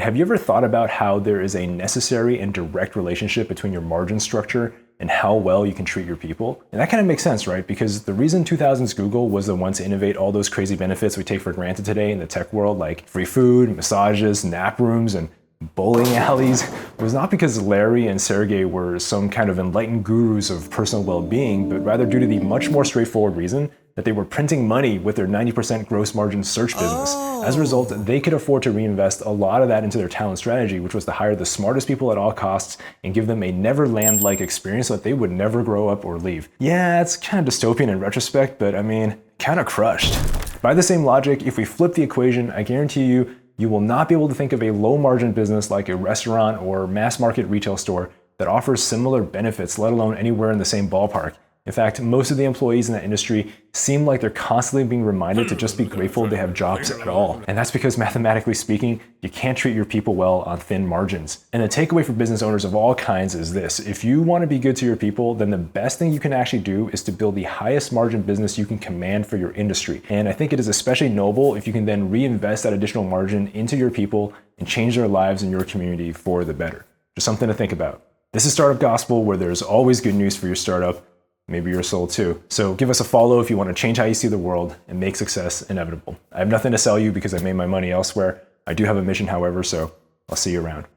have you ever thought about how there is a necessary and direct relationship between your margin structure and how well you can treat your people? And that kind of makes sense, right? Because the reason 2000s Google was the one to innovate all those crazy benefits we take for granted today in the tech world, like free food, massages, nap rooms, and bowling alleys, was not because Larry and Sergey were some kind of enlightened gurus of personal well-being, but rather due to the much more straightforward reason that they were printing money with their 90% gross margin search business. As a result, they could afford to reinvest a lot of that into their talent strategy, which was to hire the smartest people at all costs and give them a Neverland-like experience so that they would never grow up or leave. Yeah, it's kind of dystopian in retrospect, but I mean, kind of crushed. By the same logic, if we flip the equation, I guarantee you will not be able to think of a low margin business like a restaurant or mass market retail store that offers similar benefits, let alone anywhere in the same ballpark. In fact, most of the employees in that industry seem like they're constantly being reminded to just be grateful they have jobs at all. And that's because mathematically speaking, you can't treat your people well on thin margins. And the takeaway for business owners of all kinds is this: if you want to be good to your people, then the best thing you can actually do is to build the highest margin business you can command for your industry. And I think it is especially noble if you can then reinvest that additional margin into your people and change their lives in your community for the better. Just something to think about. This is Startup Gospel, where there's always good news for your startup. Maybe your soul too. So give us a follow if you want to change how you see the world and make success inevitable. I have nothing to sell you because I made my money elsewhere. I do have a mission, however, so I'll see you around.